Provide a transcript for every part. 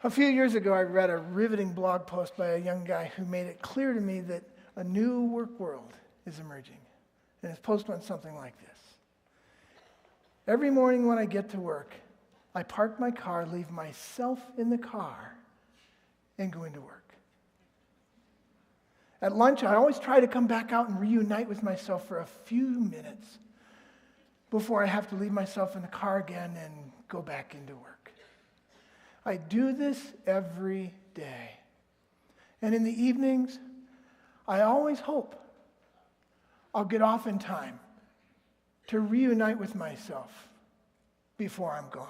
A few years ago, I read a riveting blog post by a young guy who made it clear to me that a new work world is emerging. And his post went something like this. Every morning when I get to work, I park my car, leave myself in the car, and go into work. At lunch, I always try to come back out and reunite with myself for a few minutes before I have to leave myself in the car again and go back into work. I do this every day. And in the evenings, I always hope I'll get off in time to reunite with myself before I'm gone.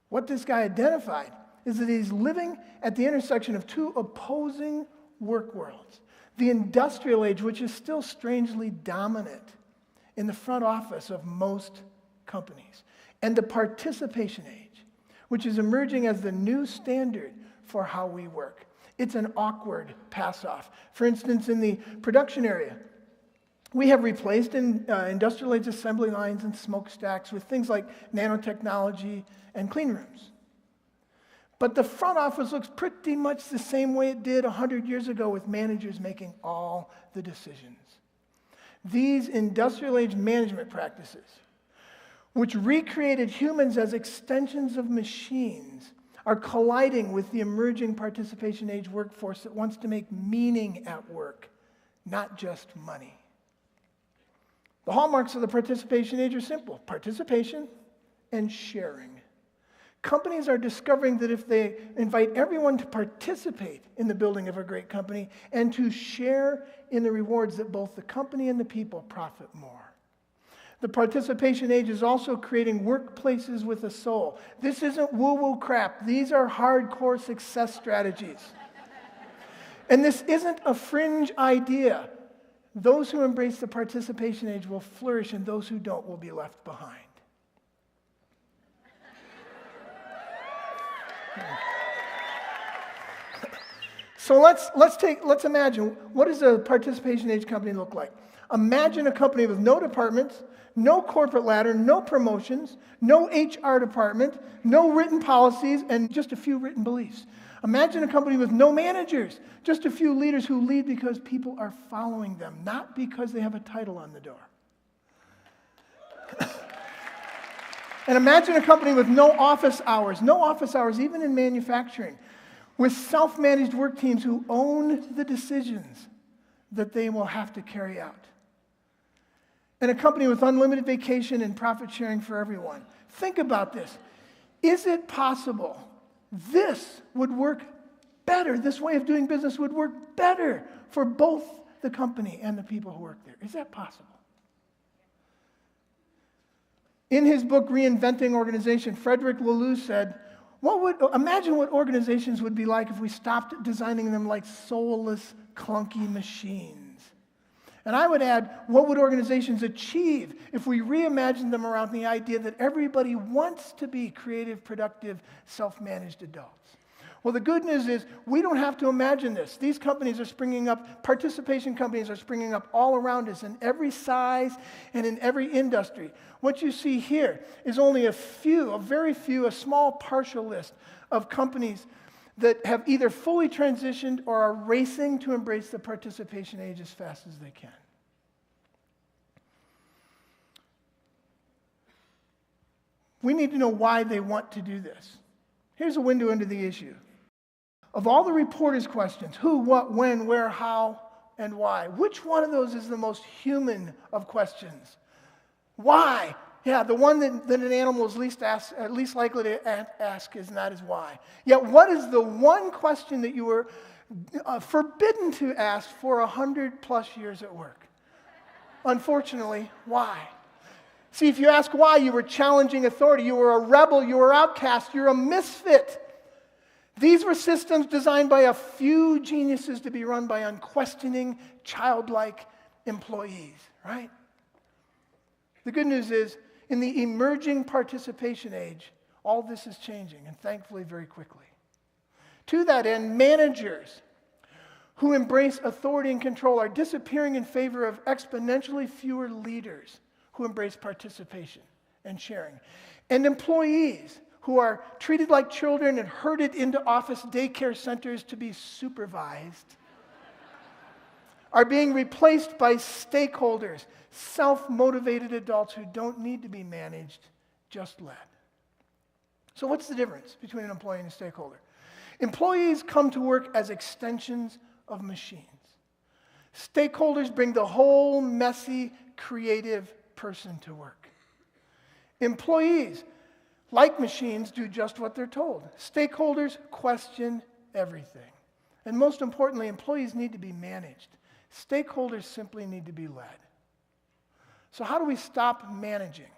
What this guy identified is that he's living at the intersection of two opposing work worlds. The industrial age, which is still strangely dominant in the front office of most companies, and the participation age, which is emerging as the new standard for how we work. It's an awkward pass-off. For instance, in the production area, we have replaced industrial age assembly lines and smokestacks with things like nanotechnology and clean rooms. But the front office looks pretty much the same way it did 100 years ago, with managers making all the decisions. These industrial age management practices, which recreated humans as extensions of machines, are colliding with the emerging participation age workforce that wants to make meaning at work, not just money. The hallmarks of the participation age are simple: participation and sharing. Companies are discovering that if they invite everyone to participate in the building of a great company and to share in the rewards, that both the company and the people profit more. The participation age is also creating workplaces with a soul. This isn't woo-woo crap. These are hardcore success strategies. And this isn't a fringe idea. Those who embrace the participation age will flourish, and those who don't will be left behind. So let's imagine, what does a participation age company look like? Imagine a company with no departments, no corporate ladder, no promotions, no HR department, no written policies, and just a few written beliefs. Imagine a company with no managers, just a few leaders who lead because people are following them, not because they have a title on the door. And imagine a company with no office hours even in manufacturing, with self-managed work teams who own the decisions that they will have to carry out. And a company with unlimited vacation and profit sharing for everyone. Think about this. Is it possible this would work better? This way of doing business would work better for both the company and the people who work there. Is that possible? In his book, Reinventing Organization, Frederick Laloux said, imagine what organizations would be like if we stopped designing them like soulless, clunky machines. And I would add, what would organizations achieve if we reimagined them around the idea that everybody wants to be creative, productive, self-managed adults? Well, the good news is we don't have to imagine this. These companies are springing up, participation companies are springing up all around us in every size and in every industry. What you see here is only a small partial list of companies that have either fully transitioned or are racing to embrace the participation age as fast as they can. We need to know why they want to do this. Here's a window into the issue. Of all the reporters' questions, who, what, when, where, how, and why, which one of those is the most human of questions? Why? Yeah, the one that an animal is least likely to ask is not as why. Yet what is the one question that you were forbidden to ask for 100+ years at work? Unfortunately, why? See, if you ask why, you were challenging authority, you were a rebel, you were outcast, you're a misfit. These were systems designed by a few geniuses to be run by unquestioning, childlike employees, right? The good news is, in the emerging participation age, all this is changing, and thankfully very quickly. To that end, managers who embrace authority and control are disappearing in favor of exponentially fewer leaders who embrace participation and sharing. And employees who are treated like children and herded into office daycare centers to be supervised are being replaced by stakeholders, self-motivated adults who don't need to be managed, just led. So what's the difference between an employee and a stakeholder? Employees come to work as extensions of machines. Stakeholders bring the whole messy, creative person to work. Employees, like machines, do just what they're told. Stakeholders question everything. And most importantly, employees need to be managed. Stakeholders simply need to be led. So how do we stop managing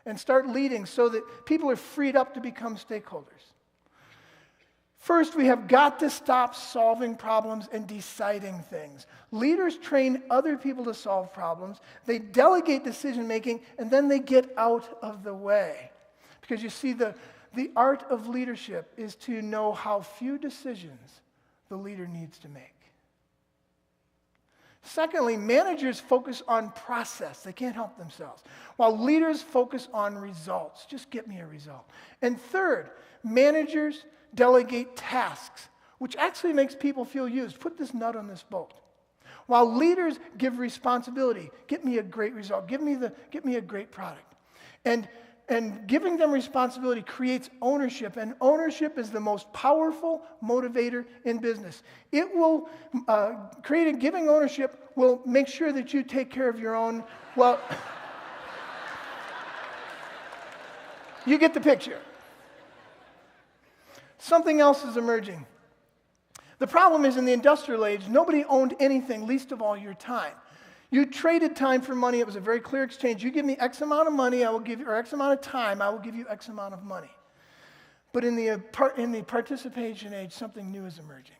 and start leading so that people are freed up to become stakeholders? First, we have got to stop solving problems and deciding things. Leaders train other people to solve problems. They delegate decision-making, and then they get out of the way. Because you see, the art of leadership is to know how few decisions the leader needs to make. Secondly, managers focus on process. They can't help themselves. While leaders focus on results. Just get me a result. And third, managers delegate tasks, which actually makes people feel used. Put this nut on this boat. While leaders give responsibility, get me a great result, get me a great product. And giving them responsibility creates ownership, and ownership is the most powerful motivator in business. It will giving ownership will make sure that you take care of your own, well, you get the picture. Something else is emerging. The problem is in the industrial age, nobody owned anything, least of all your time. You traded time for money. It was a very clear exchange. You give me X amount of money, I will give you, or X amount of time, I will give you X amount of money. But in the participation age, something new is emerging.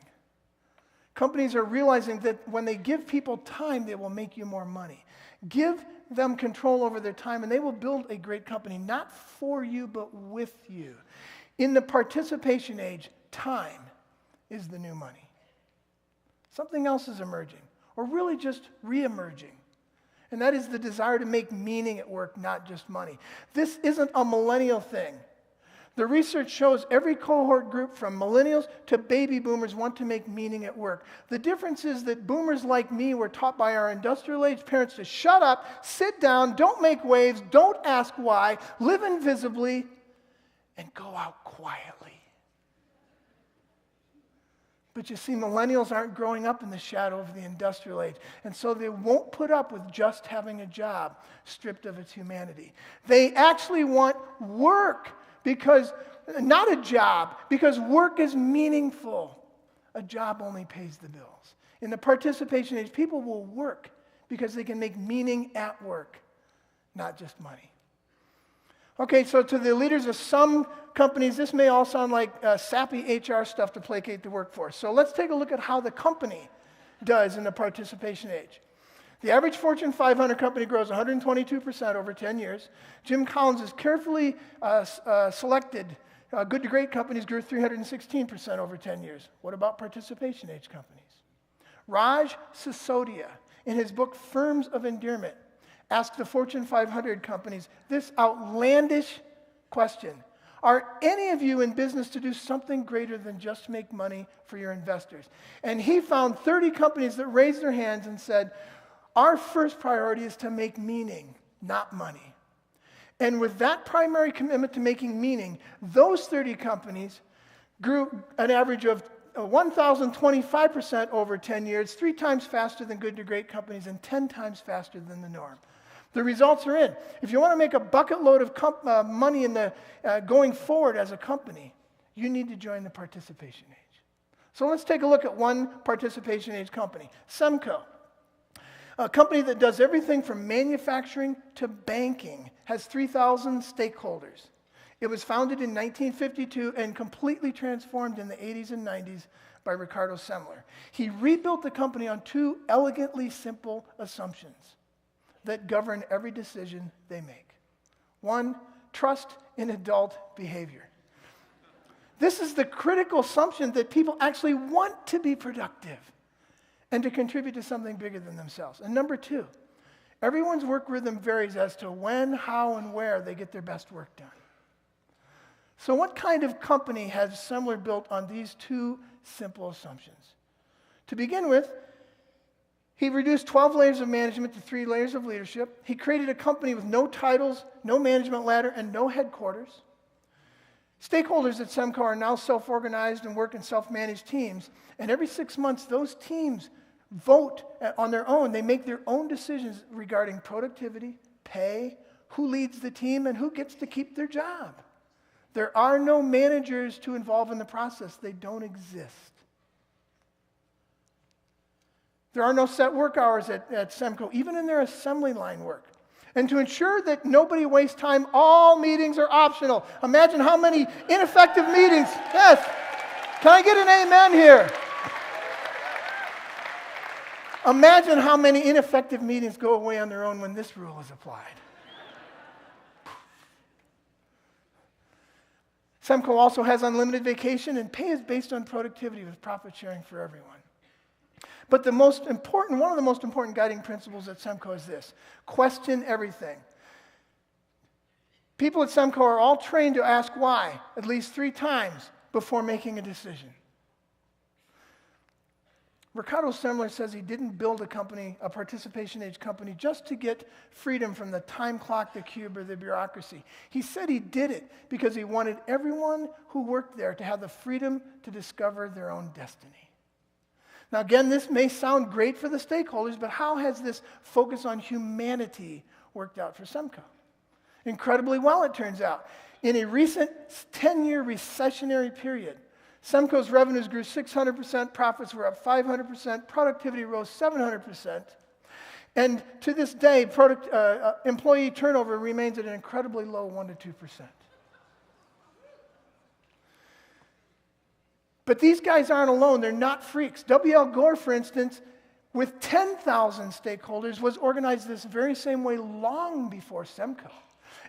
Companies are realizing that when they give people time, they will make you more money. Give them control over their time, and they will build a great company, not for you, but with you. In the participation age, time is the new money. Something else is emerging, or really just re-emerging. And that is the desire to make meaning at work, not just money. This isn't a millennial thing. The research shows every cohort group from millennials to baby boomers want to make meaning at work. The difference is that boomers like me were taught by our industrial age parents to shut up, sit down, don't make waves, don't ask why, live invisibly, and go out quietly. But you see, millennials aren't growing up in the shadow of the industrial age, and so they won't put up with just having a job stripped of its humanity. They actually want work, because, not a job, because work is meaningful. A job only pays the bills. In the participation age, people will work because they can make meaning at work, not just money. Okay, so to the leaders of some companies, this may all sound like sappy HR stuff to placate the workforce. So let's take a look at how the company does in the participation age. The average Fortune 500 company grows 122% over 10 years. Jim Collins' carefully selected good to great companies grew 316% over 10 years. What about participation age companies? Raj Sisodia, in his book Firms of Endearment, asked the Fortune 500 companies this outlandish question: are any of you in business to do something greater than just make money for your investors? And he found 30 companies that raised their hands and said, our first priority is to make meaning, not money. And with that primary commitment to making meaning, those 30 companies grew an average of 1,025% over 10 years, 3 times faster than good to great companies and 10 times faster than the norm. The results are in. If you want to make a bucket load of money in the going forward as a company, you need to join the participation age. So let's take a look at one participation age company, Semco. A company that does everything from manufacturing to banking, has 3,000 stakeholders. It was founded in 1952 and completely transformed in the 80s and 90s by Ricardo Semler. He rebuilt the company on 2 elegantly simple assumptions that govern every decision they make. 1, trust in adult behavior. This is the critical assumption that people actually want to be productive and to contribute to something bigger than themselves. And number 2, everyone's work rhythm varies as to when, how, and where they get their best work done. So what kind of company has Semler built on these two simple assumptions? To begin with, he reduced 12 layers of management to 3 layers of leadership. He created a company with no titles, no management ladder, and no headquarters. Stakeholders at Semco are now self-organized and work in self-managed teams. And every 6 months, those teams vote on their own. They make their own decisions regarding productivity, pay, who leads the team, and who gets to keep their job. There are no managers to involve in the process. They don't exist. There are no set work hours at Semco, even in their assembly line work. And to ensure that nobody wastes time, all meetings are optional. Imagine how many ineffective meetings. Yes. Can I get an amen here? Imagine how many ineffective meetings go away on their own when this rule is applied. Semco also has unlimited vacation, and pay is based on productivity with profit sharing for everyone. But one of the most important guiding principles at Semco is this: question everything. People at Semco are all trained to ask why at least 3 times before making a decision. Ricardo Semler says he didn't build a participation age company just to get freedom from the time clock, the cube, or the bureaucracy. He said he did it because he wanted everyone who worked there to have the freedom to discover their own destiny. Now again, this may sound great for the stakeholders, but how has this focus on humanity worked out for Semco? Incredibly well, it turns out. In a recent 10-year recessionary period, Semco's revenues grew 600%, profits were up 500%, productivity rose 700%, and to this day, employee turnover remains at an incredibly low 1% to 2%. But these guys aren't alone. They're not freaks. W.L. Gore, for instance, with 10,000 stakeholders, was organized this very same way long before Semco.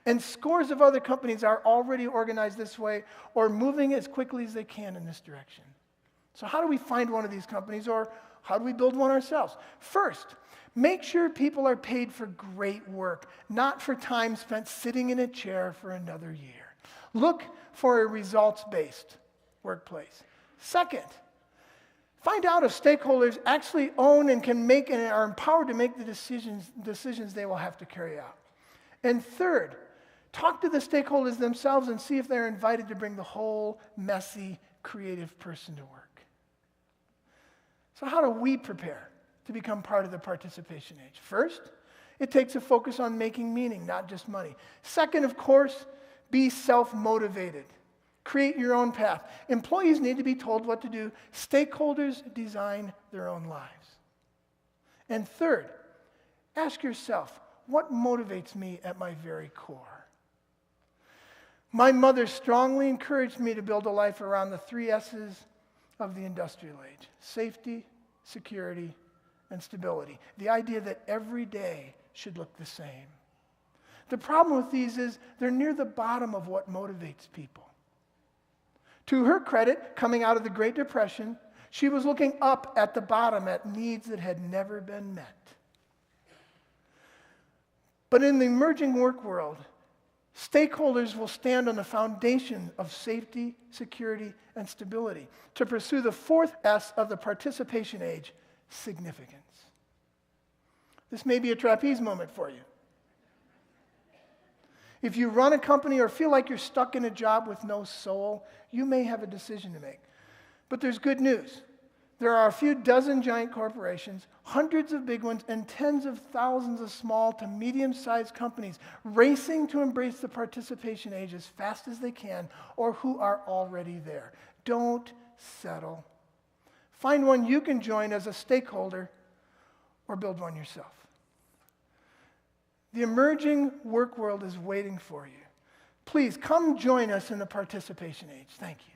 And scores of other companies are already organized this way or moving as quickly as they can in this direction. So how do we find one of these companies, or how do we build one ourselves? First, make sure people are paid for great work, not for time spent sitting in a chair for another year. Look for a results-based workplace. Second, find out if stakeholders actually own and can make and are empowered to make the decisions they will have to carry out. And third, talk to the stakeholders themselves and see if they're invited to bring the whole messy, creative person to work. So how do we prepare to become part of the participation age? First, it takes a focus on making meaning, not just money. Second, of course, be self-motivated. Create your own path. Employees need to be told what to do. Stakeholders design their own lives. And third, ask yourself, what motivates me at my very core? My mother strongly encouraged me to build a life around the 3 S's of the industrial age: safety, security, and stability. The idea that every day should look the same. The problem with these is they're near the bottom of what motivates people. To her credit, coming out of the Great Depression, she was looking up at the bottom at needs that had never been met. But in the emerging work world, stakeholders will stand on the foundation of safety, security, and stability to pursue the 4th S of the participation age: significance. This may be a trapeze moment for you. If you run a company or feel like you're stuck in a job with no soul, you may have a decision to make. But there's good news. There are a few dozen giant corporations, hundreds of big ones, and tens of thousands of small to medium-sized companies racing to embrace the participation age as fast as they can, or who are already there. Don't settle. Find one you can join as a stakeholder, or build one yourself. The emerging work world is waiting for you. Please come join us in the participation age. Thank you.